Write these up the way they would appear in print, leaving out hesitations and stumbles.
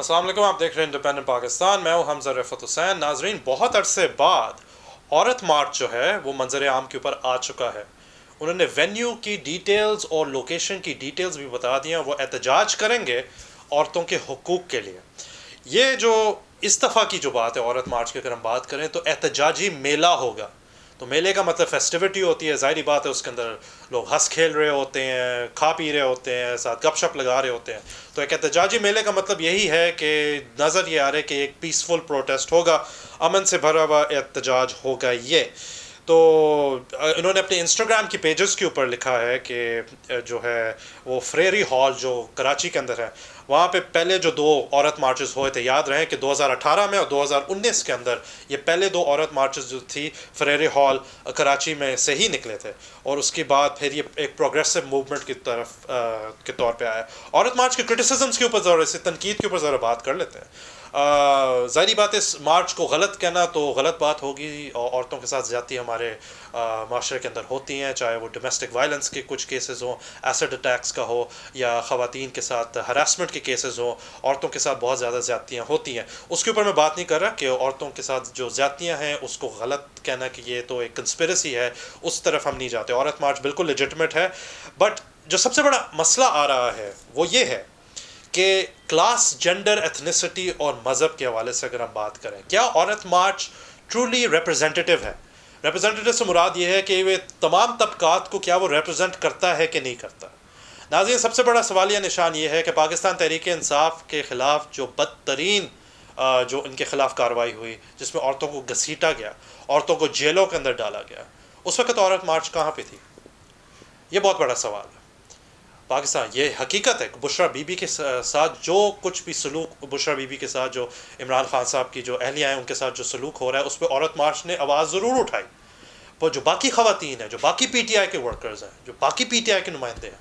السلام علیکم، آپ دیکھ رہے ہیں انڈیپینڈنٹ پاکستان. میں ہوں حمزہ رفعت حسین. ناظرین، بہت عرصے بعد عورت مارچ جو ہے وہ منظر عام کے اوپر آ چکا ہے. انہوں نے وینیو کی ڈیٹیلز اور لوکیشن کی ڈیٹیلز بھی بتا دی ہیں. وہ احتجاج کریں گے عورتوں کے حقوق کے لیے. یہ جو اس دفعہ کی جو بات ہے عورت مارچ کی، اگر ہم بات کریں تو احتجاجی میلہ ہوگا. تو میلے کا مطلب فیسٹیوٹی ہوتی ہے، ظاہری بات ہے اس کے اندر لوگ ہنس کھیل رہے ہوتے ہیں، کھا پی رہے ہوتے ہیں، ساتھ گپ شپ لگا رہے ہوتے ہیں. تو ایک احتجاجی میلے کا مطلب یہی ہے کہ نظر یہ آ رہا ہے کہ ایک پیسفل پروٹیسٹ ہوگا، امن سے بھرا ہوا احتجاج ہوگا. یہ تو انہوں نے اپنے انسٹاگرام کی پیجز کے اوپر لکھا ہے کہ جو ہے وہ فریری ہال جو کراچی کے اندر ہے، وہاں پہ پہلے جو 2 عورت مارچز ہوئے تھے، یاد رہیں کہ 2018 میں اور 2019 کے اندر یہ پہلے 2 عورت مارچز جو تھی فریری ہال کراچی میں سے ہی نکلے تھے، اور اس کے بعد پھر یہ ایک پروگریسو موومنٹ کی طرف کے طور پہ آیا. عورت مارچ کے کرٹیسزمس کے اوپر ذرا سے تنقید کے اوپر ذرا بات کر لیتے ہیں. ظاہری بات ہے اس مارچ کو غلط کہنا تو غلط بات ہوگی. عورتوں کے ساتھ زیادتی ہمارے معاشرے کے اندر ہوتی ہیں، چاہے وہ ڈومیسٹک وائلنس کے کچھ کیسز ہوں، ایسڈ اٹیکس کا ہو، یا خواتین کے ساتھ ہراسمنٹ کے کیسز ہوں. عورتوں کے ساتھ بہت زیادہ زیادتیاں ہوتی ہیں. اس کے اوپر میں بات نہیں کر رہا کہ عورتوں کے ساتھ جو زیادتیاں ہیں اس کو غلط کہنا کہ یہ تو ایک کنسپیریسی ہے، اس طرف ہم نہیں جاتے. عورت مارچ بالکل لیجٹمیٹ ہے. بٹ جو سب سے بڑا مسئلہ آ رہا ہے وہ یہ ہے کہ کلاس، جینڈر، ایتھنیسٹی اور مذہب کے حوالے سے اگر ہم بات کریں، کیا عورت مارچ ٹرولی ریپرزینٹیو ہے؟ ریپرزینٹیو سے مراد یہ ہے کہ وہ تمام طبقات کو کیا وہ ریپرزینٹ کرتا ہے کہ نہیں کرتا. ناظرین، سب سے بڑا سوالیہ نشان یہ ہے کہ پاکستان تحریک انصاف کے خلاف جو بدترین جو ان کے خلاف کارروائی ہوئی، جس میں عورتوں کو گھسیٹا گیا، عورتوں کو جیلوں کے اندر ڈالا گیا، اس وقت عورت مارچ کہاں پہ تھی؟ یہ بہت بڑا سوال ہے. پاکستان، یہ حقیقت ہے کہ بشرا بی بی کے ساتھ جو کچھ بھی سلوک، بشرا بی بی کے ساتھ جو عمران خان صاحب کی جو اہلیہ ہیں ان کے ساتھ جو سلوک ہو رہا ہے، اس پہ عورت مارچ نے آواز ضرور اٹھائی. پر جو باقی خواتین ہیں، جو باقی پی ٹی آئی کے ورکرز ہیں، جو باقی پی ٹی آئی کے نمائندے ہیں،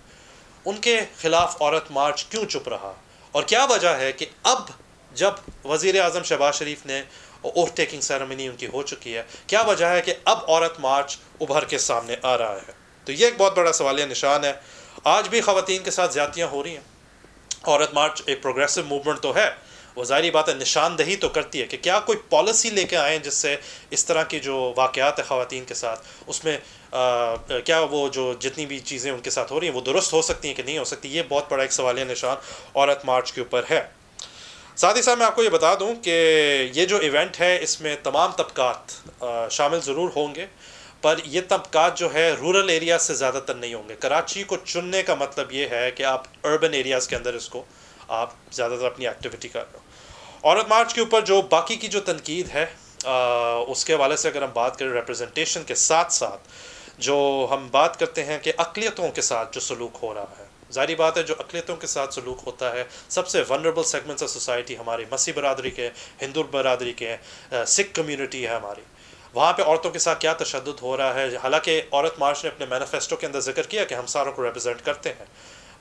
ان کے خلاف عورت مارچ کیوں چپ رہا؟ اور کیا وجہ ہے کہ اب جب وزیر اعظم شہباز شریف نے اوتھ ٹیکنگ سیریمنی ان کی ہو چکی ہے، کیا وجہ ہے کہ اب عورت مارچ ابھر کے سامنے آ رہا ہے؟ تو یہ ایک بہت بڑا سوالیہ نشان ہے. آج بھی خواتین کے ساتھ زیادتیاں ہو رہی ہیں. عورت مارچ ایک پروگریسو موومنٹ تو ہے، وہ ظاہری بات ہے نشاندہی تو کرتی ہے کہ کیا کوئی پالیسی لے کے آئیں جس سے اس طرح کی جو واقعات ہیں خواتین کے ساتھ، اس میں کیا وہ جو جتنی بھی چیزیں ان کے ساتھ ہو رہی ہیں وہ درست ہو سکتی ہیں کہ نہیں ہو سکتی. یہ بہت بڑا ایک سوالیہ نشان عورت مارچ کے اوپر ہے. ساتھ ہی ساتھ میں آپ کو یہ بتا دوں کہ یہ جو ایونٹ ہے اس میں تمام طبقات شامل ضرور ہوں گے، پر یہ طبقات جو ہے رورل ایریاز سے زیادہ تر نہیں ہوں گے. کراچی کو چننے کا مطلب یہ ہے کہ آپ اربن ایریاز کے اندر اس کو آپ زیادہ تر اپنی ایکٹیویٹی کر رہے ہو. عورت مارچ کے اوپر جو باقی کی جو تنقید ہے اس کے حوالے سے اگر ہم بات کریں ریپرزنٹیشن کے ساتھ ساتھ، جو ہم بات کرتے ہیں کہ اقلیتوں کے ساتھ جو سلوک ہو رہا ہے، ظاہری بات ہے جو اقلیتوں کے ساتھ سلوک ہوتا ہے، سب سے ونریبل سیگمنٹس آف سوسائٹی ہماری مسیح برادری کے، ہندو برادری کے، سکھ کمیونٹی ہے ہماری، وہاں پہ عورتوں کے ساتھ کیا تشدد ہو رہا ہے. حالانکہ عورت مارچ نے اپنے مینیفیسٹو کے اندر ذکر کیا کہ ہم ساروں کو ریپرزینٹ کرتے ہیں،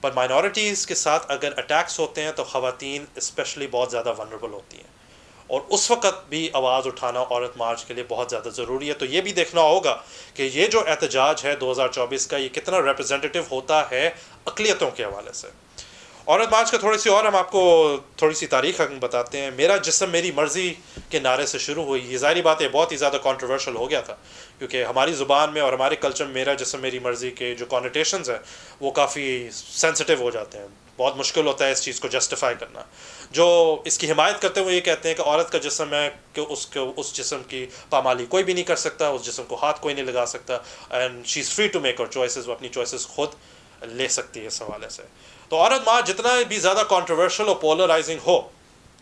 پر مائنورٹیز کے ساتھ اگر اٹیکس ہوتے ہیں تو خواتین اسپیشلی بہت زیادہ ونریبل ہوتی ہیں، اور اس وقت بھی آواز اٹھانا عورت مارچ کے لیے بہت زیادہ ضروری ہے. تو یہ بھی دیکھنا ہوگا کہ یہ جو احتجاج ہے 2024 کا، یہ کتنا ریپرزینٹیو ہوتا ہے اقلیتوں کے حوالے سے. عورت مارچ کا تھوڑی سی اور ہم آپ کو تھوڑی سی تاریخ ہم بتاتے ہیں. میرا جسم میری مرضی کے نعرے سے شروع ہوئی. یہ ظاہری بات ہے بہت ہی زیادہ کنٹروورشل ہو گیا تھا، کیونکہ ہماری زبان میں اور ہمارے کلچر میں میرا جسم میری مرضی کے جو کانوٹیشنز ہیں وہ کافی سینسٹیو ہو جاتے ہیں. بہت مشکل ہوتا ہے اس چیز کو جسٹیفائی کرنا. جو اس کی حمایت کرتے ہیں وہ یہ کہتے ہیں کہ عورت کا جسم ہے کہ اس جسم کی پامالی کوئی بھی نہیں کر سکتا، اس جسم کو ہاتھ کوئی نہیں لگا سکتا، and she is free to make her choices, وہ اپنی چوائسیز خود لے سکتی ہے اس حوالے سے. تو عورت مارچ جتنا بھی زیادہ کنٹروورشل اور پولرائزنگ ہو،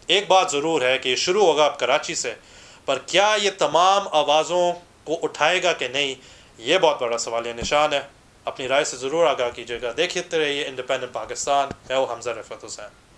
ایک بات ضرور ہے کہ یہ شروع ہوگا اب کراچی سے، پر کیا یہ تمام آوازوں کو اٹھائے گا کہ نہیں، یہ بہت بڑا سوالیہ نشان ہے. اپنی رائے سے ضرور آگاہ کیجیے گا. دیکھتے رہیے انڈیپینڈنٹ پاکستان. میں ہوں حمزہ رفعت حسین.